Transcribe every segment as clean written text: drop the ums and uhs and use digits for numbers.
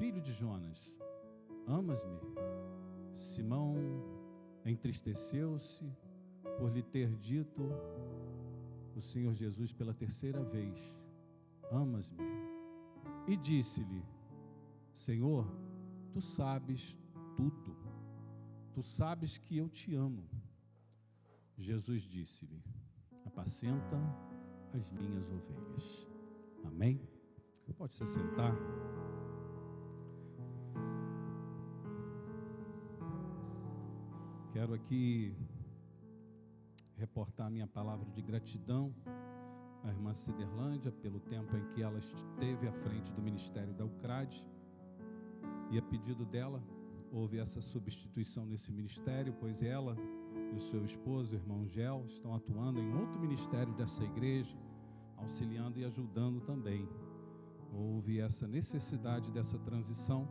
filho de Jonas, amas-me? Simão entristeceu-se por lhe ter dito o Senhor Jesus pela terceira vez: amas-me? E disse-lhe: Senhor, tu sabes tudo, tu sabes que eu te amo. Jesus disse-lhe: apacenta as minhas ovelhas. Amém? Pode se sentar. Quero aqui reportar minha palavra de gratidão à irmã Ciderlândia pelo tempo em que ela esteve à frente do ministério da UCRAD, e a pedido dela houve essa substituição nesse ministério, pois ela e o seu esposo, o irmão Gel, estão atuando em outro ministério dessa igreja, auxiliando e ajudando também. Houve essa necessidade dessa transição,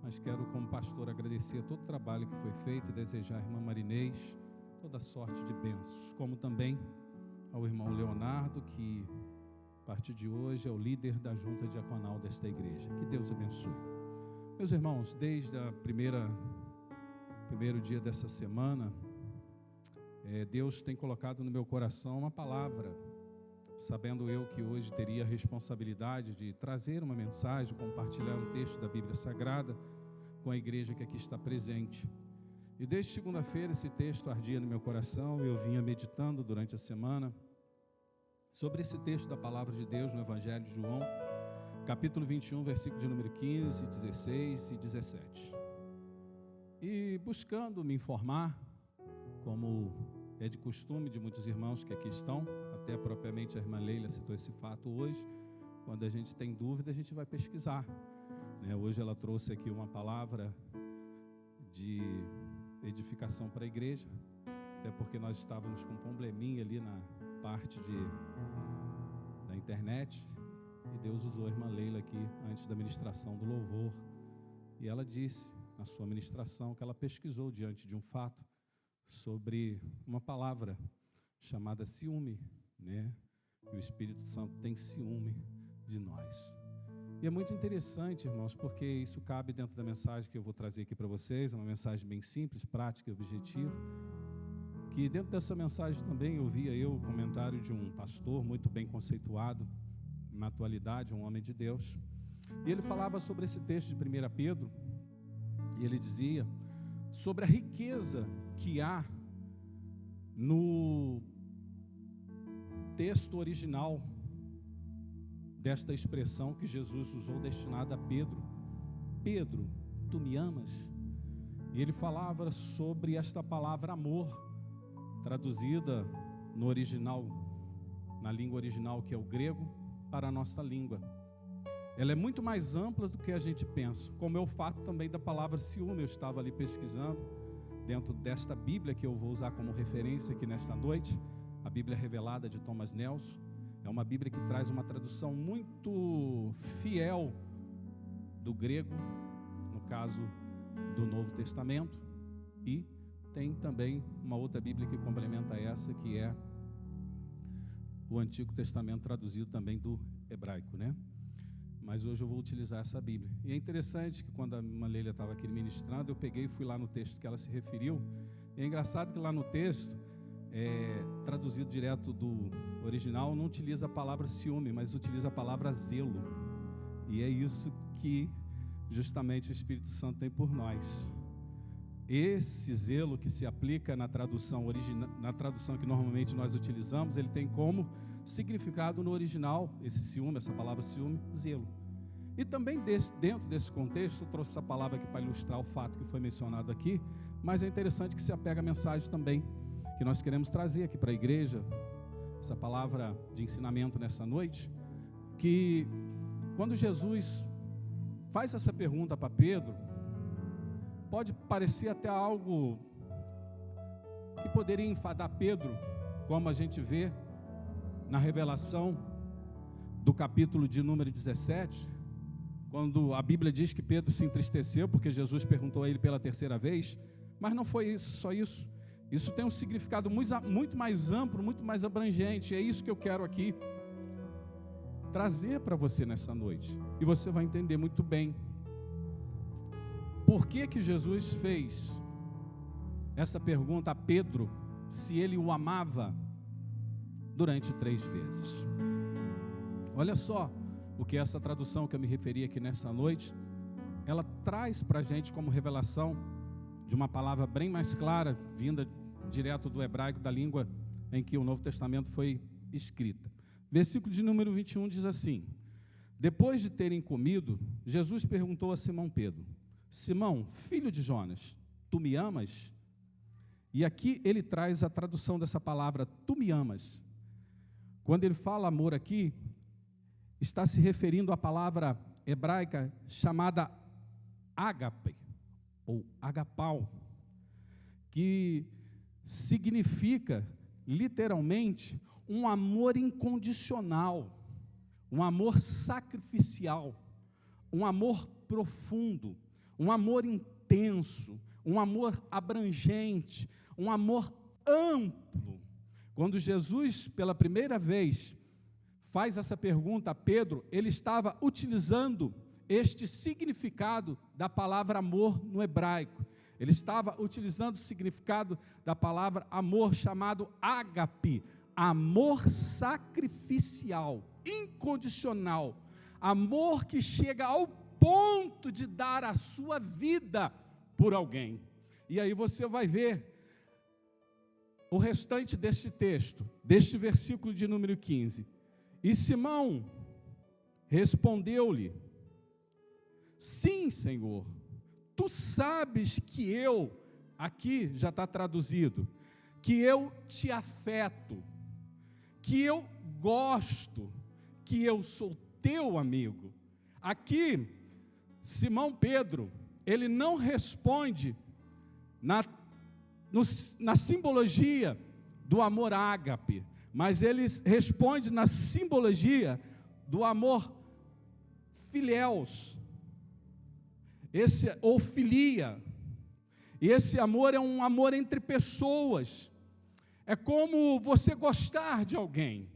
mas quero, como pastor, agradecer todo o trabalho que foi feito e desejar à irmã Marinês toda sorte de bênçãos, como também ao irmão Leonardo, que a partir de hoje é o líder da junta diaconal desta igreja. Que Deus abençoe. Meus irmãos, desde o primeiro dia dessa semana, Deus tem colocado no meu coração uma palavra, sabendo eu que hoje teria a responsabilidade de trazer uma mensagem, compartilhar um texto da Bíblia Sagrada com a igreja que aqui está presente. E desde segunda-feira esse texto ardia no meu coração, eu vinha meditando durante a semana sobre esse texto da palavra de Deus no Evangelho de João, capítulo 21, versículo de número 15, 16 e 17. E buscando me informar, como é de costume de muitos irmãos que aqui estão, até propriamente a irmã Leila citou esse fato hoje, quando a gente tem dúvida a gente vai pesquisar, né? Hoje ela trouxe aqui uma palavra de edificação para a igreja, até porque nós estávamos com um probleminha ali na parte da internet, e Deus usou a irmã Leila aqui antes da ministração do louvor, e ela disse na sua ministração que ela pesquisou diante de um fato sobre uma palavra chamada ciúme, né? E o Espírito Santo tem ciúme de nós. E é muito interessante, irmãos, porque isso cabe dentro da mensagem que eu vou trazer aqui para vocês, uma mensagem bem simples, prática e objetiva, que dentro dessa mensagem também eu via o comentário de um pastor muito bem conceituado, na atualidade, um homem de Deus, e ele falava sobre esse texto de 1 Pedro, e ele dizia sobre a riqueza que há no texto original desta expressão que Jesus usou destinada a Pedro: Pedro, tu me amas? E ele falava sobre esta palavra amor, traduzida no original, na língua original, que é o grego, para a nossa língua. Ela é muito mais ampla do que a gente pensa, como é o fato também da palavra ciúme. Eu estava ali pesquisando dentro desta Bíblia que eu vou usar como referência aqui nesta noite, a Bíblia Revelada de Thomas Nelson. É uma Bíblia que traz uma tradução muito fiel do grego, no caso do Novo Testamento, e tem também uma outra Bíblia que complementa essa, que é o Antigo Testamento traduzido também do hebraico, né? Mas hoje eu vou utilizar essa Bíblia. E é interessante que quando a irmã Leila estava aqui ministrando, eu peguei e fui lá no texto que ela se referiu. E é engraçado que lá no texto, traduzido direto do original, não utiliza a palavra ciúme, mas utiliza a palavra zelo. E é isso que justamente o Espírito Santo tem por nós. Esse zelo que se aplica na tradução na tradução que normalmente nós utilizamos, ele tem como significado no original, esse ciúme, essa palavra ciúme, zelo. E também dentro desse contexto, eu trouxe essa palavra aqui para ilustrar o fato que foi mencionado aqui, mas é interessante que se apega a mensagem também, que nós queremos trazer aqui para a igreja, essa palavra de ensinamento nessa noite, que quando Jesus faz essa pergunta para Pedro, pode parecer até algo que poderia enfadar Pedro, como a gente vê na revelação do capítulo de número 17, quando a Bíblia diz que Pedro se entristeceu porque Jesus perguntou a ele pela terceira vez. Mas não foi só isso. Isso tem um significado muito mais amplo, muito mais abrangente. É isso que eu quero aqui trazer para você nessa noite. E você vai entender muito bem por que Jesus fez essa pergunta a Pedro, se ele o amava durante 3 vezes. Olha só o que essa tradução que eu me referi aqui nessa noite, ela traz para a gente como revelação de uma palavra bem mais clara, vinda direto do hebraico, da língua em que o Novo Testamento foi escrita. Versículo de número 21 diz assim: depois de terem comido, Jesus perguntou a Simão Pedro: Simão, filho de Jonas, tu me amas? E aqui ele traz a tradução dessa palavra, tu me amas. Quando ele fala amor aqui, está se referindo à palavra hebraica chamada ágape, ou agapau, que significa, literalmente, um amor incondicional, um amor sacrificial, um amor profundo, um amor intenso, um amor abrangente, um amor amplo. Quando Jesus, pela primeira vez, faz essa pergunta a Pedro, ele estava utilizando este significado da palavra amor no hebraico. Ele estava utilizando o significado da palavra amor chamado ágape, amor sacrificial, incondicional, amor que chega ao ponto de dar a sua vida por alguém. E aí você vai ver o restante deste texto, deste versículo de número 15. E Simão respondeu-lhe: sim, Senhor, tu sabes que eu, aqui já está traduzido, que eu te afeto, que eu gosto, que eu sou teu amigo. Aqui, Simão Pedro, ele não responde na simbologia do amor ágape, mas ele responde na simbologia do amor filéus, ou filia. E esse amor é um amor entre pessoas, é como você gostar de alguém.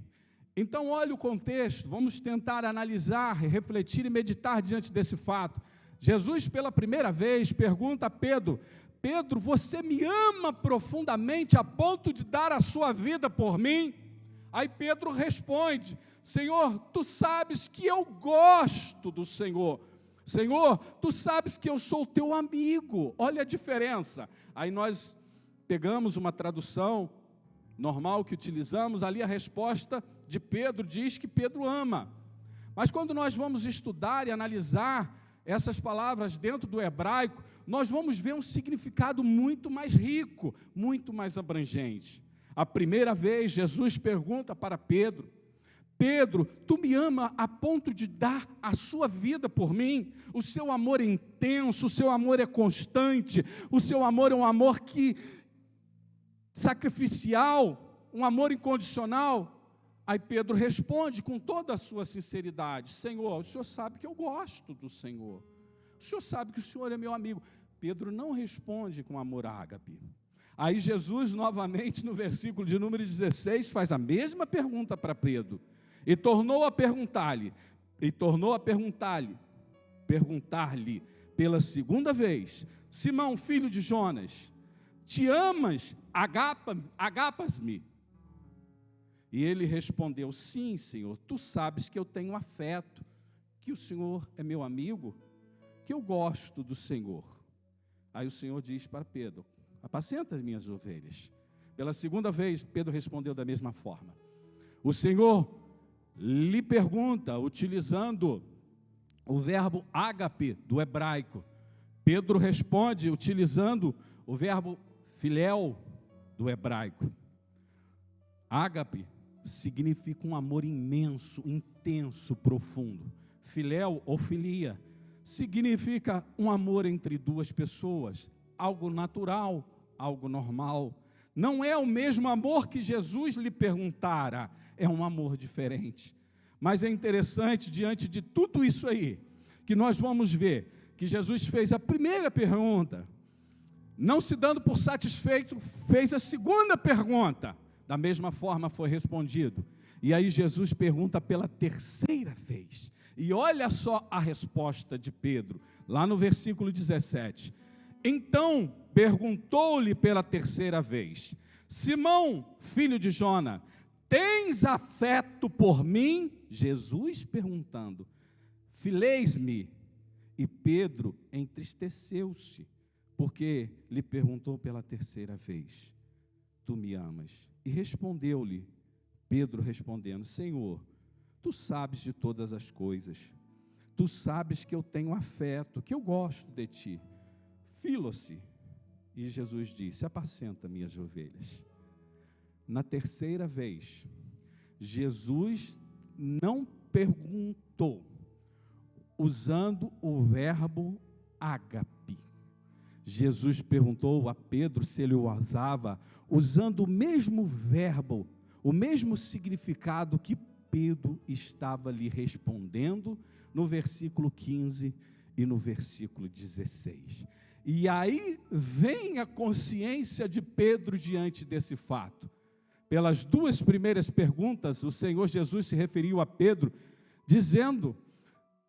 Então olha o contexto, vamos tentar analisar, refletir e meditar diante desse fato. Jesus pela primeira vez pergunta a Pedro: Pedro, você me ama profundamente a ponto de dar a sua vida por mim? Aí Pedro responde: Senhor, tu sabes que eu gosto do Senhor. Senhor, tu sabes que eu sou teu amigo. Olha a diferença. Aí nós pegamos uma tradução normal que utilizamos, ali a resposta de Pedro diz que Pedro ama. Mas quando nós vamos estudar e analisar essas palavras dentro do hebraico, nós vamos ver um significado muito mais rico, muito mais abrangente. A primeira vez Jesus pergunta para Pedro: Pedro, tu me ama a ponto de dar a sua vida por mim? O seu amor é intenso, o seu amor é constante, o seu amor é um amor sacrificial, um amor incondicional. Aí Pedro responde com toda a sua sinceridade: Senhor, o Senhor sabe que eu gosto do Senhor, o Senhor sabe que o Senhor é meu amigo. Pedro não responde com amor ágape. Aí Jesus novamente no versículo de número 16 faz a mesma pergunta para Pedro, e tornou a perguntar-lhe pela segunda vez: Simão, filho de Jonas, te amas, agapas-me? E ele respondeu: sim, Senhor, tu sabes que eu tenho afeto, que o Senhor é meu amigo, que eu gosto do Senhor. Aí o Senhor diz para Pedro: apacenta as minhas ovelhas. Pela segunda vez, Pedro respondeu da mesma forma. O Senhor lhe pergunta, utilizando o verbo ágape do hebraico. Pedro responde utilizando o verbo filéu do hebraico. Ágape significa um amor imenso, intenso, profundo. Filéu ou filia significa um amor entre duas pessoas, algo natural, algo normal. Não é o mesmo amor que Jesus lhe perguntara, é um amor diferente. Mas é interessante, diante de tudo isso aí, que nós vamos ver que Jesus fez a primeira pergunta, não se dando por satisfeito, fez a segunda pergunta, da mesma forma foi respondido. E aí Jesus pergunta pela terceira vez, E olha só a resposta de Pedro, lá no versículo 17. Então perguntou-lhe pela terceira vez: Simão, filho de Jona, tens afeto por mim? Jesus perguntando: Fileis-me? E Pedro entristeceu-se, porque lhe perguntou pela terceira vez: Tu me amas? E respondeu-lhe, Pedro respondendo: Senhor, tu sabes de todas as coisas, tu sabes que eu tenho afeto, que eu gosto de ti. Filo-se. E Jesus disse: apacenta minhas ovelhas. Na terceira vez, Jesus não perguntou, usando o verbo ágape. Jesus perguntou a Pedro se ele o usava usando o mesmo verbo, o mesmo significado que Pedro estava lhe respondendo no versículo 15 e no versículo 16. E aí vem a consciência de Pedro diante desse fato. Pelas duas primeiras perguntas, o Senhor Jesus se referiu a Pedro, dizendo: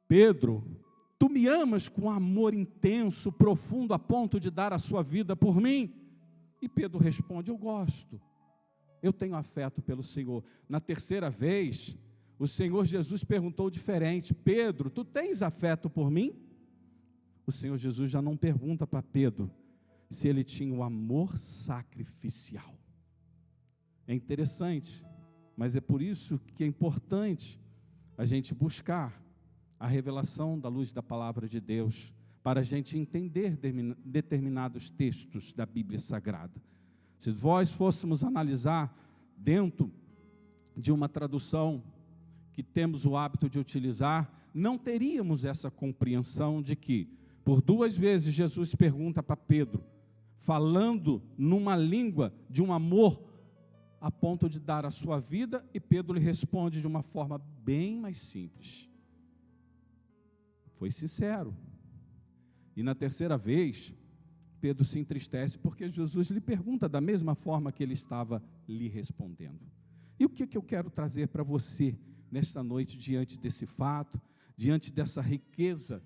Pedro, tu me amas com amor intenso, profundo, a ponto de dar a sua vida por mim? E Pedro responde: eu gosto, eu tenho afeto pelo Senhor. Na terceira vez, o Senhor Jesus perguntou diferente: Pedro, tu tens afeto por mim? O Senhor Jesus já não pergunta para Pedro se ele tinha o amor sacrificial. É interessante, mas é por isso que é importante a gente buscar a revelação da luz da palavra de Deus, para a gente entender determinados textos da Bíblia Sagrada. Se nós fôssemos analisar dentro de uma tradução que temos o hábito de utilizar, não teríamos essa compreensão de que, por duas vezes, Jesus pergunta para Pedro, falando numa língua de um amor a ponto de dar a sua vida, e Pedro lhe responde de uma forma bem mais simples. Foi sincero. E na terceira vez, Pedro se entristece porque Jesus lhe pergunta da mesma forma que ele estava lhe respondendo. E o que eu quero trazer para você nesta noite, diante desse fato, diante dessa riqueza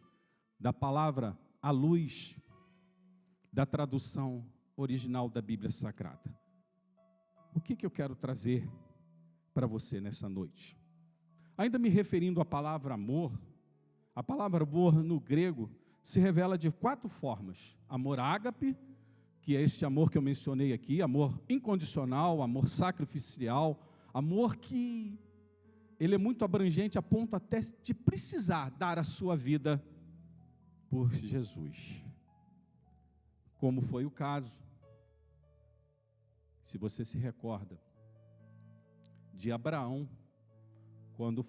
da palavra à luz da tradução original da Bíblia Sagrada? O que eu quero trazer para você nessa noite? Ainda me referindo à palavra amor, a palavra amor no grego se revela de 4 formas: amor ágape, que é este amor que eu mencionei aqui, amor incondicional, amor sacrificial, amor que ele é muito abrangente a ponto até de precisar dar a sua vida por Jesus, como foi o caso, se você se recorda, de Abraão, quando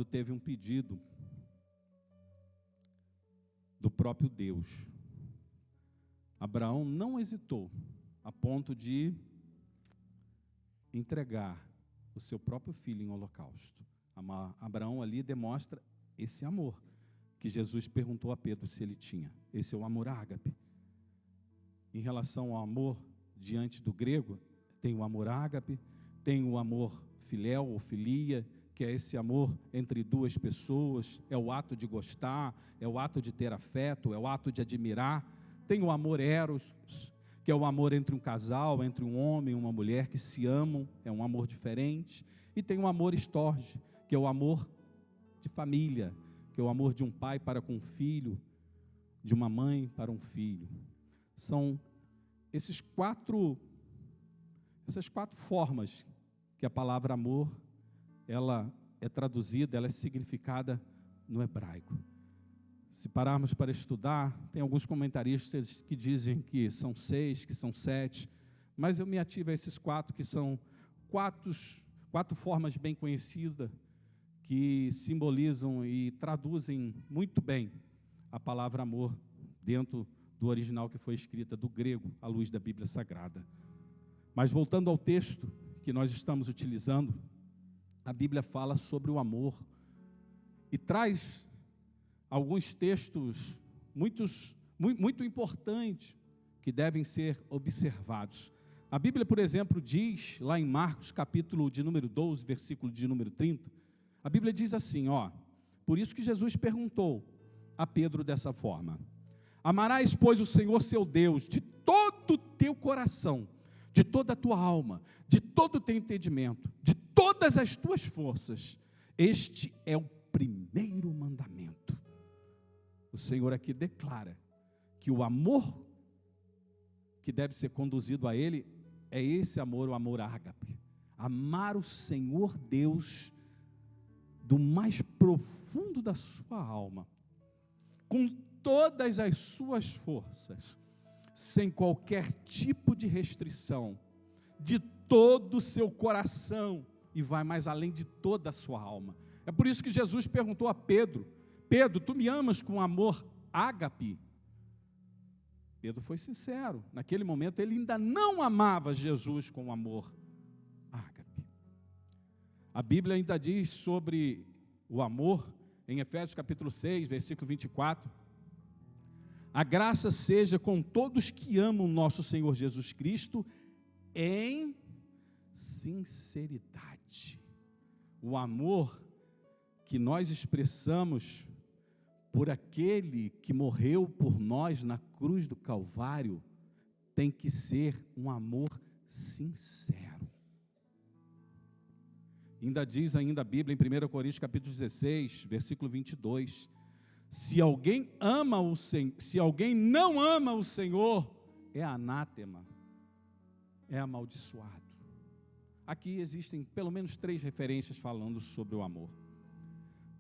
teve um pedido do próprio Deus. Abraão não hesitou a ponto de entregar o seu próprio filho em holocausto. Abraão ali demonstra esse amor que Jesus perguntou a Pedro se ele tinha. Esse é o amor ágape. Em relação ao amor diante do grego, tem o amor ágape, tem o amor filéu ou filia, que é esse amor entre duas pessoas, é o ato de gostar, é o ato de ter afeto, é o ato de admirar. Tem o amor eros, que é o amor entre um casal, entre um homem e uma mulher que se amam, é um amor diferente. E tem o amor estorge, que é o amor de família, que é o amor de um pai para com um filho, de uma mãe para um filho. São essas quatro formas que a palavra amor, ela é traduzida, ela é significada no hebraico. Se pararmos para estudar, tem alguns comentaristas que dizem que são 6, que são 7, mas eu me ativo a esses 4, que são quatro formas bem conhecidas, que simbolizam e traduzem muito bem a palavra amor dentro do original que foi escrita do grego, à luz da Bíblia Sagrada. Mas voltando ao texto que nós estamos utilizando, a Bíblia fala sobre o amor e traz alguns textos muito importantes que devem ser observados. A Bíblia, por exemplo, diz lá em Marcos, capítulo de número 12, versículo de número 30, A Bíblia diz assim, por isso que Jesus perguntou a Pedro dessa forma: amarás, pois, o Senhor seu Deus de todo o teu coração, de toda a tua alma, de todo o teu entendimento, de todas as tuas forças. Este é o primeiro mandamento. O Senhor aqui declara que o amor que deve ser conduzido a Ele é esse amor, o amor ágape. Amar o Senhor Deus do mais profundo da sua alma, com todas as suas forças, sem qualquer tipo de restrição, de todo o seu coração, e vai mais além de toda a sua alma. É por isso que Jesus perguntou a Pedro: Pedro, tu me amas com amor ágape? Pedro foi sincero, naquele momento ele ainda não amava Jesus com amor ágape. A Bíblia ainda diz sobre o amor, em Efésios capítulo 6, versículo 24, a graça seja com todos que amam nosso Senhor Jesus Cristo em sinceridade. O amor que nós expressamos por aquele que morreu por nós na cruz do Calvário tem que ser um amor sincero. Ainda diz a Bíblia em 1 Coríntios capítulo 16, versículo 22, se alguém não ama o Senhor, é anátema, é amaldiçoado. Aqui existem pelo menos 3 referências falando sobre o amor.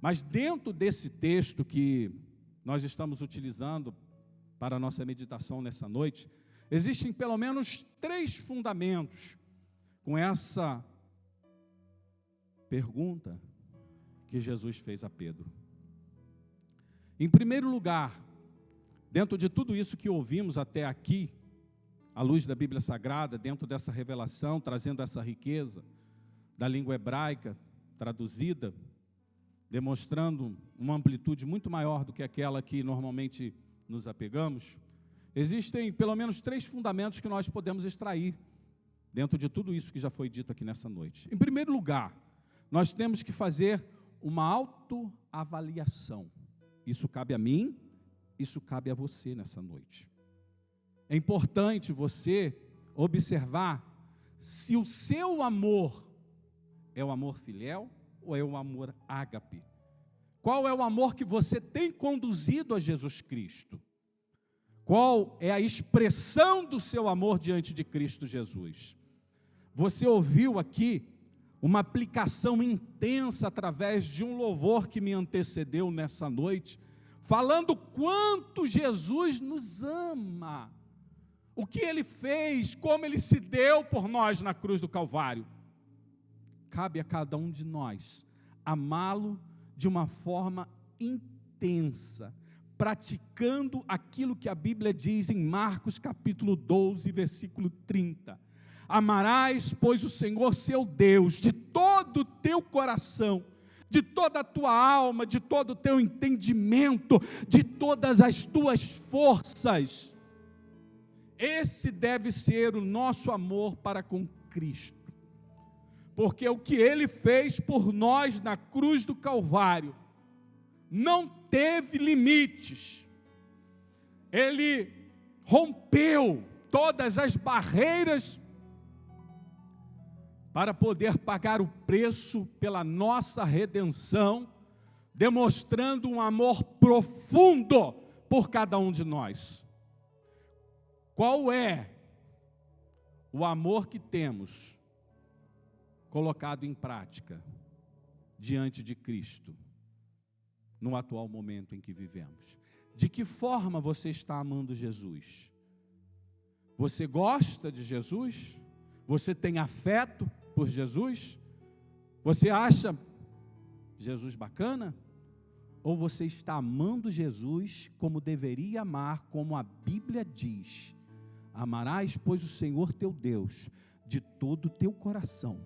Mas dentro desse texto que nós estamos utilizando para a nossa meditação nessa noite, existem pelo menos 3 fundamentos com essa pergunta que Jesus fez a Pedro. Em primeiro lugar, dentro de tudo isso que ouvimos até aqui, à luz da Bíblia Sagrada, dentro dessa revelação, trazendo essa riqueza da língua hebraica traduzida, demonstrando uma amplitude muito maior do que aquela que normalmente nos apegamos, existem pelo menos 3 fundamentos que nós podemos extrair dentro de tudo isso que já foi dito aqui nessa noite. Em primeiro lugar, nós temos que fazer uma autoavaliação. Isso cabe a mim, isso cabe a você nessa noite. É importante você observar se o seu amor é o amor filial ou é o amor ágape. Qual é o amor que você tem conduzido a Jesus Cristo? Qual é a expressão do seu amor diante de Cristo Jesus? Você ouviu aqui uma aplicação intensa através de um louvor que me antecedeu nessa noite, falando quanto Jesus nos ama, o que Ele fez, como Ele se deu por nós na cruz do Calvário. Cabe a cada um de nós amá-lo de uma forma intensa, praticando aquilo que a Bíblia diz em Marcos capítulo 12, versículo 30. Amarás, pois, o Senhor seu Deus de todo o teu coração, de toda a tua alma, de todo o teu entendimento, de todas as tuas forças. Esse deve ser o nosso amor para com Cristo. Porque o que Ele fez por nós na cruz do Calvário não teve limites. Ele rompeu todas as barreiras para poder pagar o preço pela nossa redenção, demonstrando um amor profundo por cada um de nós. Qual é o amor que temos colocado em prática diante de Cristo no atual momento em que vivemos? De que forma você está amando Jesus? Você gosta de Jesus? Você tem afeto por Jesus? Você acha Jesus bacana? Ou você está amando Jesus como deveria amar, como a Bíblia diz? Amarás, pois, o Senhor teu Deus de todo o teu coração,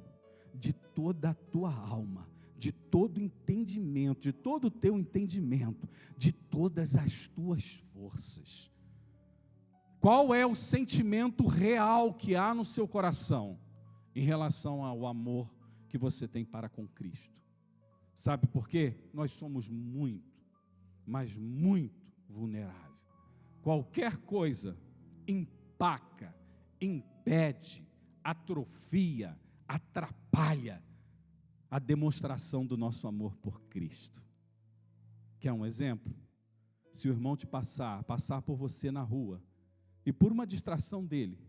de toda a tua alma, de todo entendimento, de todo o teu entendimento, de todas as tuas forças. Qual é o sentimento real que há no seu coração em relação ao amor que você tem para com Cristo? Sabe por quê? Nós somos muito, mas muito vulneráveis. Qualquer coisa empaca, impede, atrofia, atrapalha a demonstração do nosso amor por Cristo. Quer um exemplo? Se o irmão te passar por você na rua, e por uma distração dele,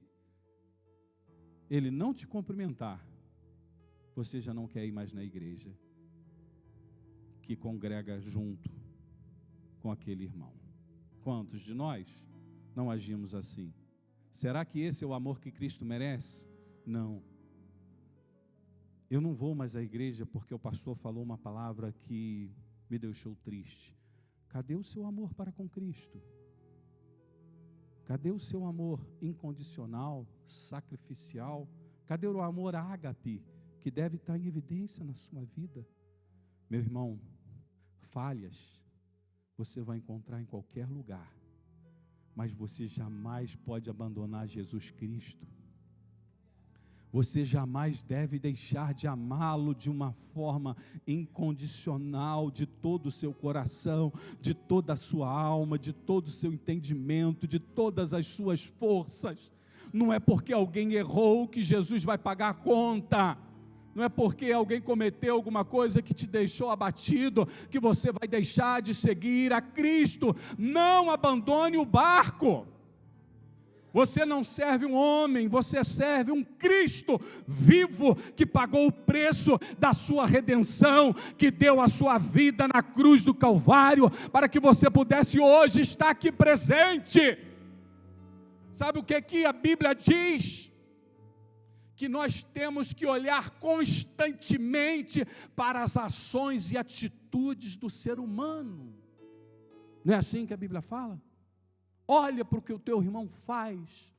ele não te cumprimentar, você já não quer ir mais na igreja que congrega junto com aquele irmão. Quantos de nós não agimos assim? Será que esse é o amor que Cristo merece? Não. Eu não vou mais à igreja porque o pastor falou uma palavra que me deixou triste. Cadê o seu amor para com Cristo? Cadê o seu amor incondicional, sacrificial? Cadê o amor ágape, que deve estar em evidência na sua vida? Meu irmão, falhas você vai encontrar em qualquer lugar, mas você jamais pode abandonar Jesus Cristo. Você jamais deve deixar de amá-lo de uma forma incondicional, de todo o seu coração, de toda a sua alma, de todo o seu entendimento, de todas as suas forças. Não é porque alguém errou que Jesus vai pagar a conta. Não é porque alguém cometeu alguma coisa que te deixou abatido que você vai deixar de seguir a Cristo. Não abandone o barco. Você não serve um homem, você serve um Cristo vivo, que pagou o preço da sua redenção, que deu a sua vida na cruz do Calvário, para que você pudesse hoje estar aqui presente. Sabe o que a Bíblia diz? Que nós temos que olhar constantemente para as ações e atitudes do ser humano. Não é assim que a Bíblia fala? Olha para o que o teu irmão faz,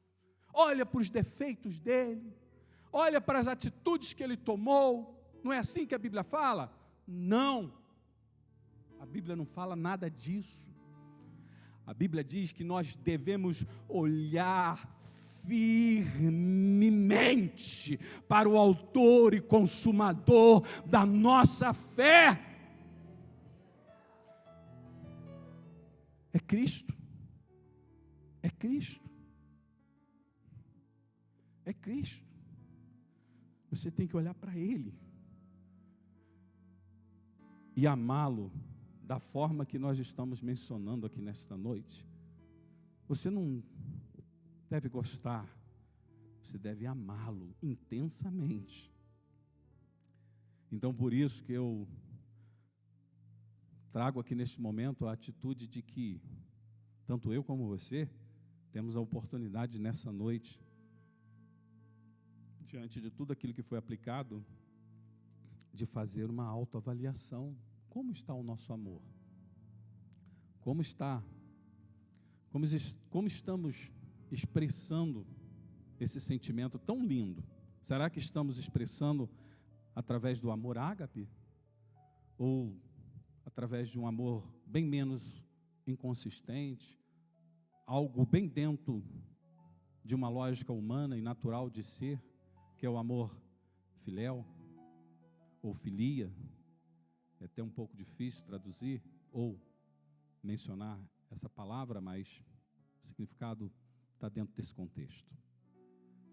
olha para os defeitos dele, olha para as atitudes que ele tomou. Não é assim que a Bíblia fala? Não, a Bíblia não fala nada disso. A Bíblia diz que nós devemos olhar firmemente para o autor e consumador da nossa fé. É Cristo. É Cristo. É Cristo. Você tem que olhar para Ele e amá-lo da forma que nós estamos mencionando aqui nesta noite. Você não deve gostar, você deve amá-lo intensamente. Então, por isso que eu trago aqui neste momento a atitude de que tanto eu como você temos a oportunidade nessa noite, diante de tudo aquilo que foi aplicado, de fazer uma autoavaliação. Como está o nosso amor? Como está? Como estamos expressando esse sentimento tão lindo? Será que estamos expressando através do amor ágape? Ou através de um amor bem menos inconsistente? Algo bem dentro de uma lógica humana e natural de ser, que é o amor filéu ou filia. É até um pouco difícil traduzir ou mencionar essa palavra, mas o significado está dentro desse contexto.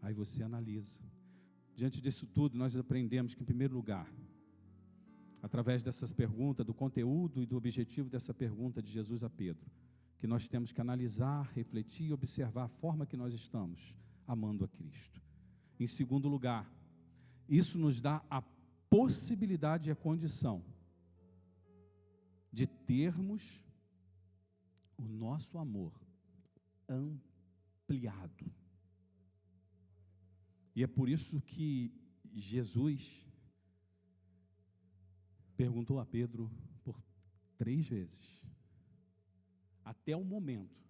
Aí você analisa. Diante disso tudo, nós aprendemos que, em primeiro lugar, através dessas perguntas, do conteúdo e do objetivo dessa pergunta de Jesus a Pedro, que nós temos que analisar, refletir e observar a forma que nós estamos amando a Cristo. Em segundo lugar, isso nos dá a possibilidade e a condição de termos o nosso amor ampliado. E é por isso que Jesus perguntou a Pedro por 3 vezes, até o momento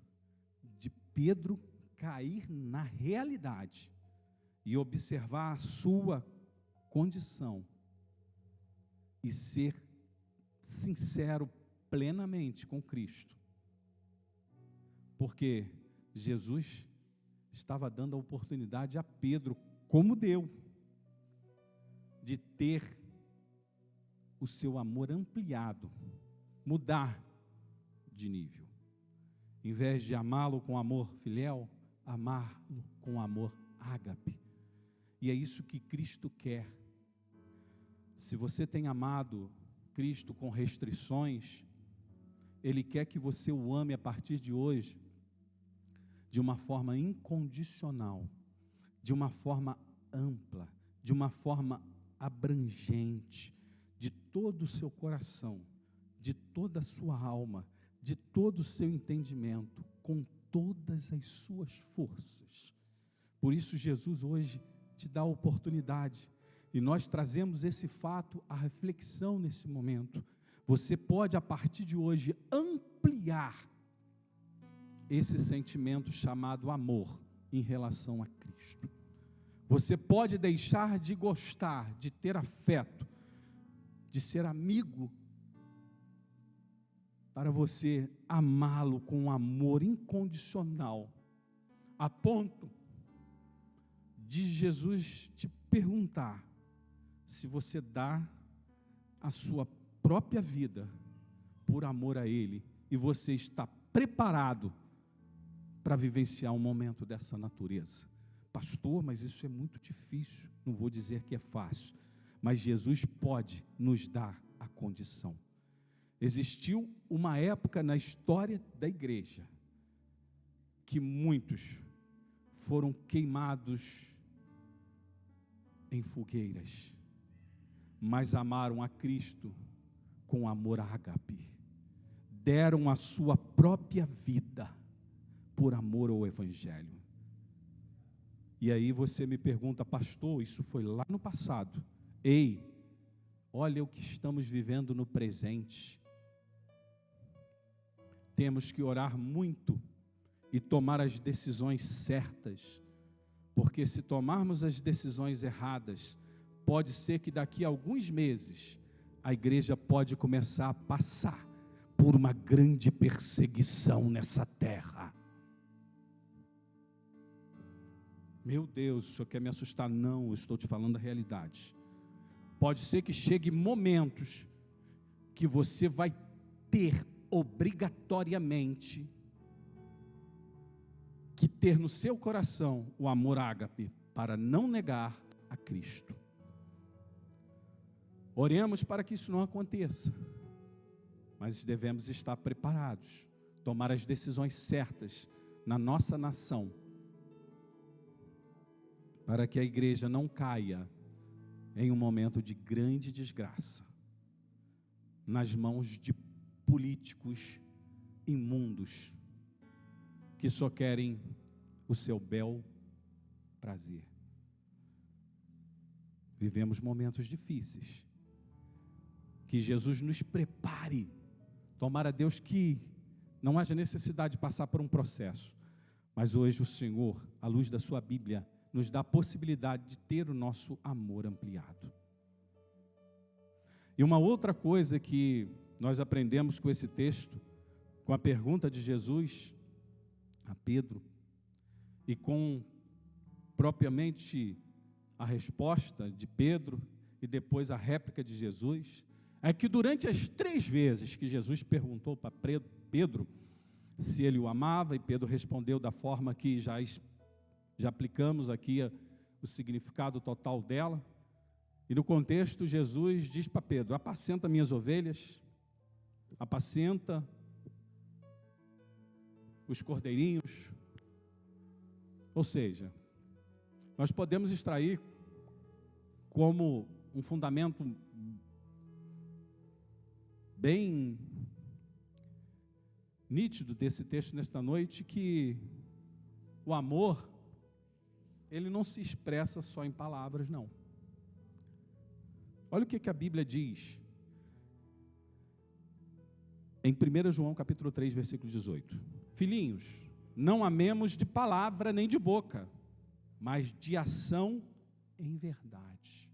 de Pedro cair na realidade e observar a sua condição e ser sincero plenamente com Cristo, porque Jesus estava dando a oportunidade a Pedro, como deu, de ter o seu amor ampliado, mudar de nível. Em vez de amá-lo com amor filial, amá-lo com amor ágape. E é isso que Cristo quer. Se você tem amado Cristo com restrições, Ele quer que você o ame a partir de hoje de uma forma incondicional, de uma forma ampla, de uma forma abrangente, de todo o seu coração, de toda a sua alma, de todo o seu entendimento, com todas as suas forças. Por isso Jesus hoje te dá a oportunidade, e nós trazemos esse fato à reflexão nesse momento. Você pode, a partir de hoje, ampliar esse sentimento chamado amor em relação a Cristo. Você pode deixar de gostar, de ter afeto, de ser amigo, para você amá-lo com um amor incondicional, a ponto de Jesus te perguntar se você dá a sua própria vida por amor a Ele, e você está preparado para vivenciar um momento dessa natureza. Pastor, mas isso é muito difícil. Não vou dizer que é fácil, mas Jesus pode nos dar a condição. Existiu uma época na história da igreja que muitos foram queimados em fogueiras, mas amaram a Cristo com amor ágape, deram a sua própria vida por amor ao Evangelho. E aí você me pergunta, pastor, isso foi lá no passado. Ei, olha o que estamos vivendo no presente. Temos que orar muito e tomar as decisões certas, porque se tomarmos as decisões erradas, pode ser que daqui a alguns meses a igreja pode começar a passar por uma grande perseguição nessa terra. Meu Deus, o senhor quer me assustar? Não, eu estou te falando a realidade. Pode ser que chegue momentos que você vai ter obrigatoriamente que ter no seu coração o amor ágape para não negar a Cristo. Oremos para que isso não aconteça, mas devemos estar preparados, tomar as decisões certas na nossa nação, para que a igreja não caia em um momento de grande desgraça, nas mãos de políticos imundos, que só querem o seu bel prazer. Vivemos momentos difíceis, que Jesus nos prepare. Tomara a Deus que não haja necessidade de passar por um processo, mas hoje o Senhor, à luz da sua Bíblia, nos dá a possibilidade de ter o nosso amor ampliado. E uma outra coisa que nós aprendemos com esse texto, com a pergunta de Jesus a Pedro, e com propriamente a resposta de Pedro, e depois a réplica de Jesus, é que durante as 3 vezes que Jesus perguntou para Pedro se ele o amava, e Pedro respondeu da forma que já aplicamos aqui o significado total dela, e no contexto Jesus diz para Pedro: apacenta minhas ovelhas, apacenta os cordeirinhos. Ou seja, nós podemos extrair como um fundamento bem nítido desse texto nesta noite, que o amor, ele não se expressa só em palavras, não. Olha o que a Bíblia diz em 1 João capítulo 3, versículo 18. Filhinhos, não amemos de palavra nem de boca, mas de ação em verdade.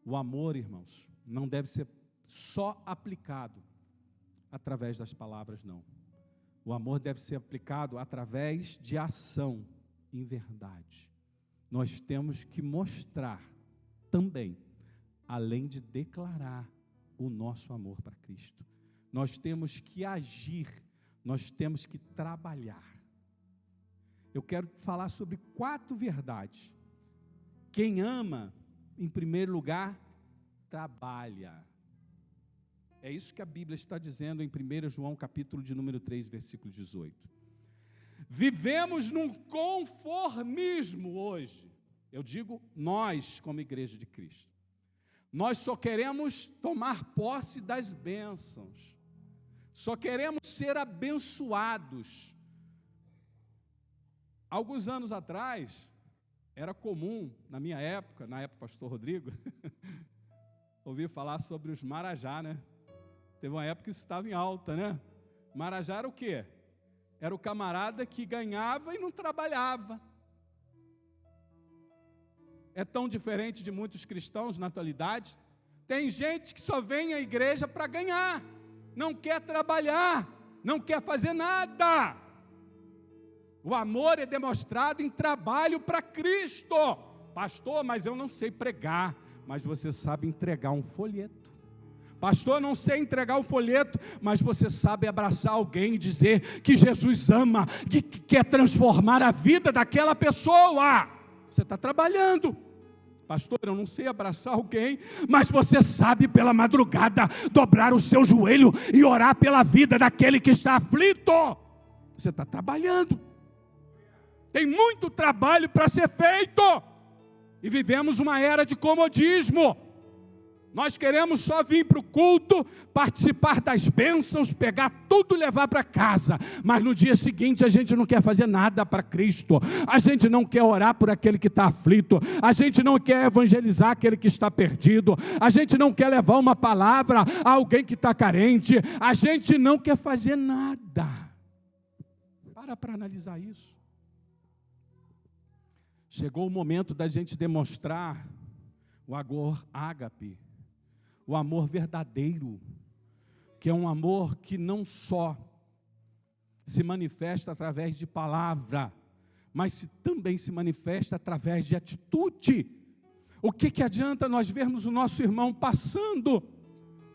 O amor, irmãos, não deve ser só aplicado através das palavras, não. O amor deve ser aplicado através de ação em verdade. Nós temos que mostrar também, além de declarar o nosso amor para Cristo. Nós temos que agir, nós temos que trabalhar. Eu quero falar sobre 4 verdades. Quem ama, em primeiro lugar, trabalha. É isso que a Bíblia está dizendo em 1 João, capítulo de número 3, versículo 18. Vivemos num conformismo hoje. Eu digo nós, como igreja de Cristo. Nós só queremos tomar posse das bênçãos. Só queremos ser abençoados. Alguns anos atrás, era comum, na minha época, na época do pastor Rodrigo, ouvir falar sobre os marajá, né? Teve uma época que isso estava em alta, né? Marajá era o quê? Era o camarada que ganhava e não trabalhava. É tão diferente de muitos cristãos na atualidade. Tem gente que só vem à igreja para ganhar, não quer trabalhar, não quer fazer nada. O amor é demonstrado em trabalho para Cristo. Pastor, mas eu não sei pregar. Mas você sabe entregar um folheto. Pastor, não sei entregar o folheto, mas você sabe abraçar alguém e dizer que Jesus ama, que quer transformar a vida daquela pessoa. Você está trabalhando. Pastor, eu não sei abraçar alguém, mas você sabe pela madrugada dobrar o seu joelho e orar pela vida daquele que está aflito. Você está trabalhando. Tem muito trabalho para ser feito. E vivemos uma era de comodismo. Nós queremos só vir para o culto, participar das bênçãos, pegar tudo e levar para casa. Mas no dia seguinte a gente não quer fazer nada para Cristo. A gente não quer orar por aquele que está aflito. A gente não quer evangelizar aquele que está perdido. A gente não quer levar uma palavra a alguém que está carente. A gente não quer fazer nada. Para analisar isso. Chegou o momento da gente demonstrar o amor ágape, o amor verdadeiro, que é um amor que não só se manifesta através de palavra, mas também se manifesta através de atitude. O que adianta nós vermos o nosso irmão passando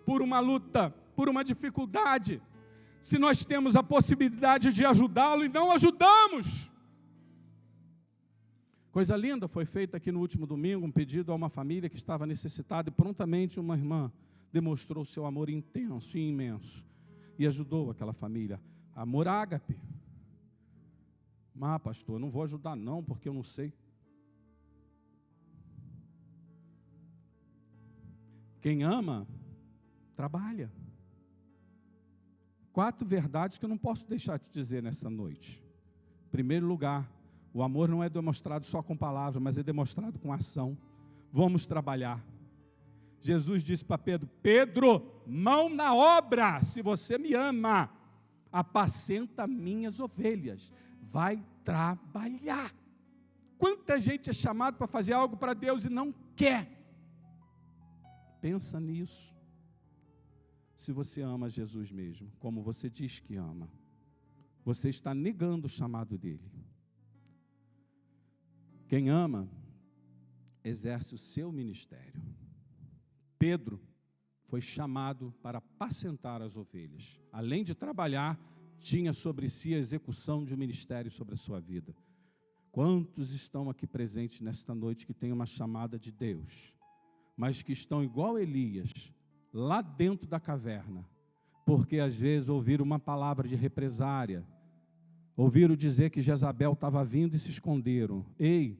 por uma luta, por uma dificuldade, se nós temos a possibilidade de ajudá-lo e não ajudamos? Coisa linda foi feita aqui no último domingo, um pedido a uma família que estava necessitada e prontamente uma irmã demonstrou seu amor intenso e imenso e ajudou aquela família. Amor ágape. Mas, pastor, eu não vou ajudar não, porque eu não sei. Quem ama, trabalha. 4 verdades que eu não posso deixar de dizer nessa noite. Em primeiro lugar, o amor não é demonstrado só com palavras, mas é demonstrado com ação. Vamos trabalhar. Jesus disse para Pedro: Pedro, mão na obra, se você me ama, apacenta minhas ovelhas, vai trabalhar. Quanta gente é chamada para fazer algo para Deus e não quer. Pensa nisso. Se você ama Jesus mesmo, como você diz que ama, você está negando o chamado dele. Quem ama, exerce o seu ministério. Pedro foi chamado para apacentar as ovelhas. Além de trabalhar, tinha sobre si a execução de um ministério sobre a sua vida. Quantos estão aqui presentes nesta noite que têm uma chamada de Deus, mas que estão igual Elias, lá dentro da caverna, porque às vezes ouviram uma palavra de represária, ouviram dizer que Jezabel estava vindo e se esconderam. Ei,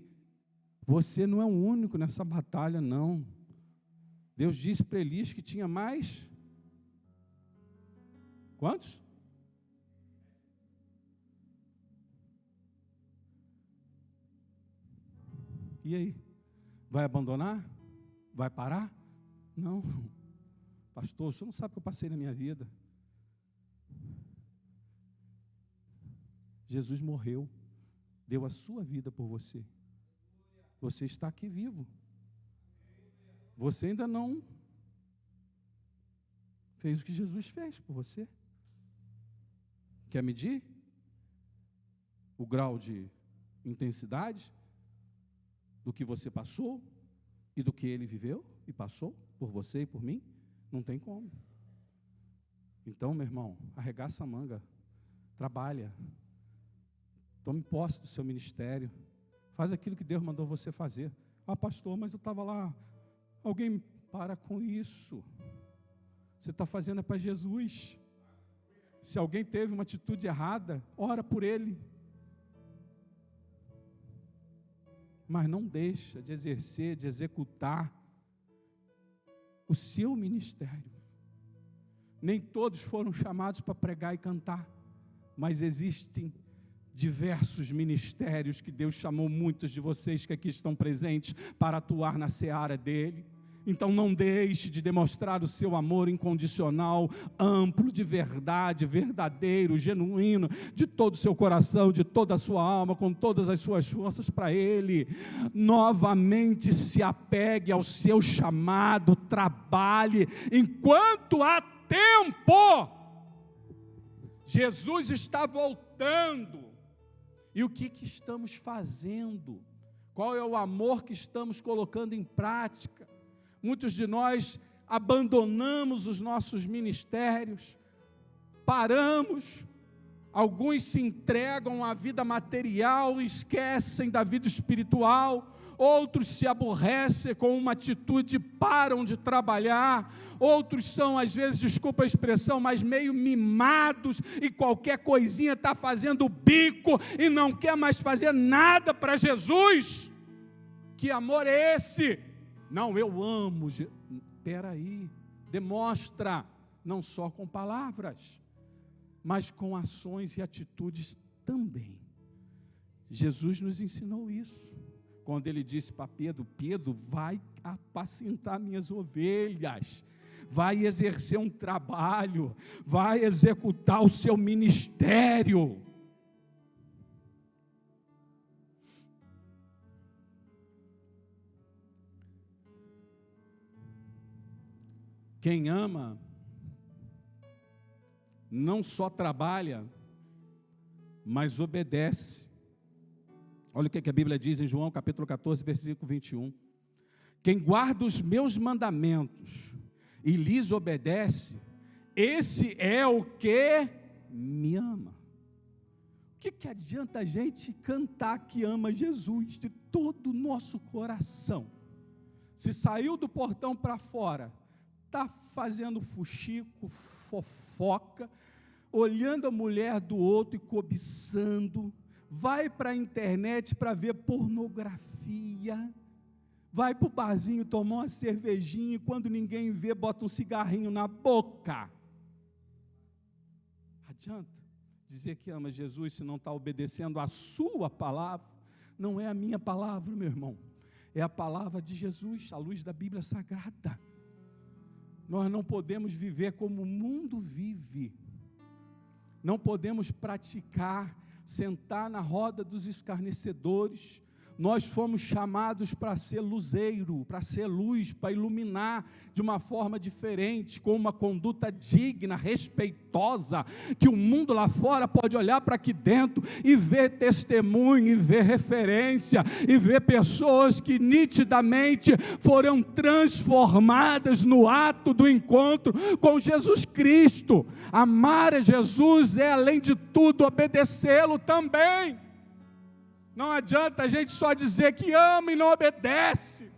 você não é o único nessa batalha, não. Deus disse para Elias que tinha mais. Quantos? E aí? Vai abandonar? Vai parar? Não. Pastor, o senhor não sabe o que eu passei na minha vida. Jesus morreu, deu a sua vida por você. Você está aqui vivo. Você ainda não fez o que Jesus fez por você. Quer medir o grau de intensidade do que você passou e do que ele viveu e passou por você e por mim? Não tem como. Então, meu irmão, arregaça a manga, trabalha, tome posse do seu ministério, faz aquilo que Deus mandou você fazer. Ah, pastor, mas eu estava lá. Alguém para com isso. Você está fazendo é para Jesus. Se alguém teve uma atitude errada, ora por ele. Mas não deixa de exercer, de executar o seu ministério. Nem todos foram chamados para pregar e cantar, mas existem diversos ministérios que Deus chamou muitos de vocês que aqui estão presentes para atuar na seara dele. Então não deixe de demonstrar o seu amor incondicional, amplo, de verdade, verdadeiro, genuíno, de todo o seu coração, de toda a sua alma, com todas as suas forças para Ele. Novamente se apegue ao seu chamado, trabalhe enquanto há tempo. Jesus está voltando. E o que estamos fazendo? Qual é o amor que estamos colocando em prática? Muitos de nós abandonamos os nossos ministérios, paramos, alguns se entregam à vida material e esquecem da vida espiritual, outros se aborrecem com uma atitude, param de trabalhar, outros são, às vezes, desculpa a expressão, mas meio mimados e qualquer coisinha está fazendo bico e não quer mais fazer nada para Jesus. Que amor é esse? Não, eu amo. Espera aí, demonstra, não só com palavras, mas com ações e atitudes também. Jesus nos ensinou isso, quando ele disse para Pedro: Pedro, vai apacentar minhas ovelhas, vai exercer um trabalho, vai executar o seu ministério. Quem ama, não só trabalha, mas obedece. Olha o que a Bíblia diz em João capítulo 14, versículo 21. Quem guarda os meus mandamentos e lhes obedece, esse é o que me ama. O que adianta a gente cantar que ama Jesus de todo o nosso coração, se saiu do portão para fora, está fazendo fuxico, fofoca, olhando a mulher do outro e cobiçando, vai para a internet para ver pornografia, vai para o barzinho tomar uma cervejinha e quando ninguém vê, bota um cigarrinho na boca. Adianta dizer que ama Jesus se não está obedecendo a sua palavra? Não é a minha palavra, meu irmão, é a palavra de Jesus, à luz da Bíblia Sagrada. Nós não podemos viver como o mundo vive, não podemos praticar, sentar na roda dos escarnecedores. Nós fomos chamados para ser luzeiro, para ser luz, para iluminar de uma forma diferente, com uma conduta digna, respeitosa, que o mundo lá fora pode olhar para aqui dentro e ver testemunho, e ver referência, e ver pessoas que nitidamente foram transformadas no ato do encontro com Jesus Cristo. Amar a Jesus é, além de tudo, obedecê-lo também. Não adianta a gente só dizer que ama e não obedece.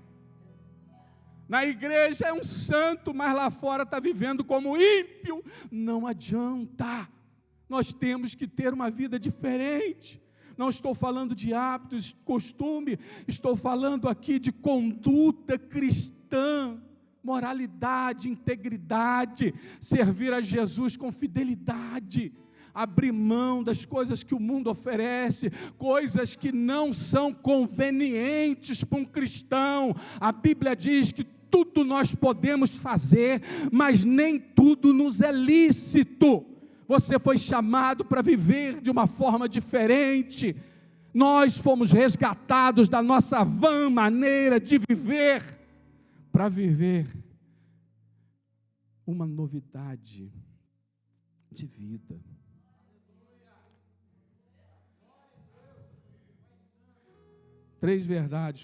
Na igreja é um santo, mas lá fora está vivendo como ímpio. Não adianta. Nós temos que ter uma vida diferente. Não estou falando de hábitos, costume, estou falando aqui de conduta cristã, moralidade, integridade, servir a Jesus com fidelidade, abrir mão das coisas que o mundo oferece, coisas que não são convenientes para um cristão. A Bíblia diz que tudo nós podemos fazer, mas nem tudo nos é lícito. Você foi chamado para viver de uma forma diferente. Nós fomos resgatados da nossa vã maneira de viver, para viver uma novidade de vida.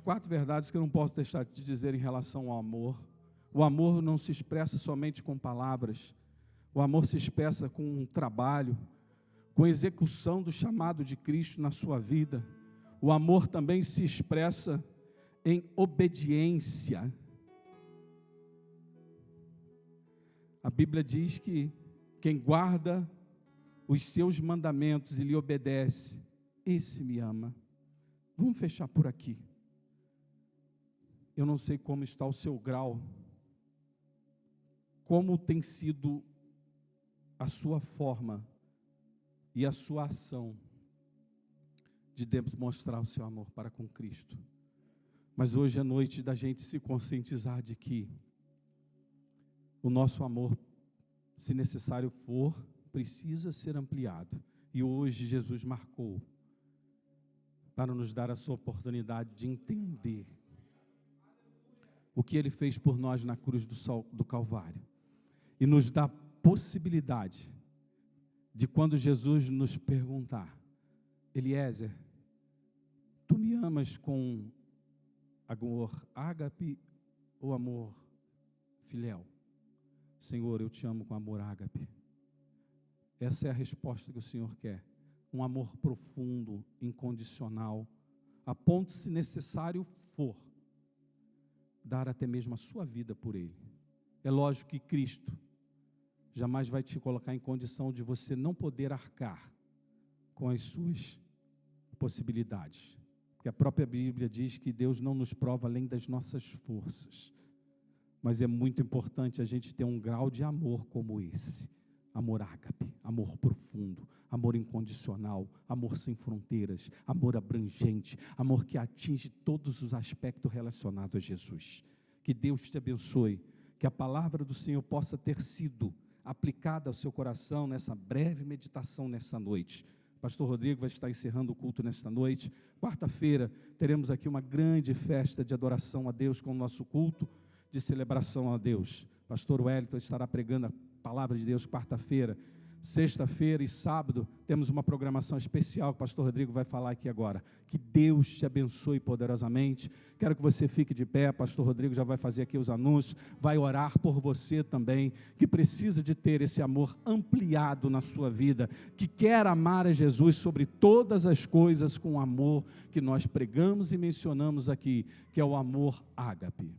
Quatro verdades que eu não posso deixar de dizer em relação ao amor. O amor não se expressa somente com palavras. O amor se expressa com um trabalho, com a execução do chamado de Cristo na sua vida. O amor também se expressa em obediência. A Bíblia diz que quem guarda os seus mandamentos e lhe obedece, esse me ama. Vamos fechar por aqui. Eu não sei como está o seu grau, como tem sido a sua forma e a sua ação de demonstrar o seu amor para com Cristo. Mas hoje é noite da gente se conscientizar de que o nosso amor, se necessário for, precisa ser ampliado. E hoje Jesus marcou para nos dar a sua oportunidade de entender o que Ele fez por nós na cruz do Calvário. E nos dá possibilidade de, quando Jesus nos perguntar: Eliezer, tu me amas com amor ágape ou amor filéu? Senhor, eu te amo com amor ágape. Essa é a resposta que o Senhor quer. Um amor profundo, incondicional, a ponto, se necessário for, dar até mesmo a sua vida por Ele. É lógico que Cristo jamais vai te colocar em condição de você não poder arcar com as suas possibilidades. Porque a própria Bíblia diz que Deus não nos prova além das nossas forças. Mas é muito importante a gente ter um grau de amor como esse. Amor ágape, amor profundo, amor incondicional, amor sem fronteiras, amor abrangente, amor que atinge todos os aspectos relacionados a Jesus. Que Deus te abençoe, que a palavra do Senhor possa ter sido aplicada ao seu coração nessa breve meditação nessa noite. Pastor Rodrigo vai estar encerrando o culto nesta noite. Quarta-feira teremos aqui uma grande festa de adoração a Deus com o nosso culto de celebração a Deus. Pastor Wellington estará pregando a palavra de Deus quarta-feira. Sexta-feira e sábado temos uma programação especial que o pastor Rodrigo vai falar aqui agora. Que Deus te abençoe poderosamente. Quero que você fique de pé. Pastor Rodrigo já vai fazer aqui os anúncios, vai orar por você também, que precisa de ter esse amor ampliado na sua vida, que quer amar a Jesus sobre todas as coisas com o amor que nós pregamos e mencionamos aqui, que é o amor ágape.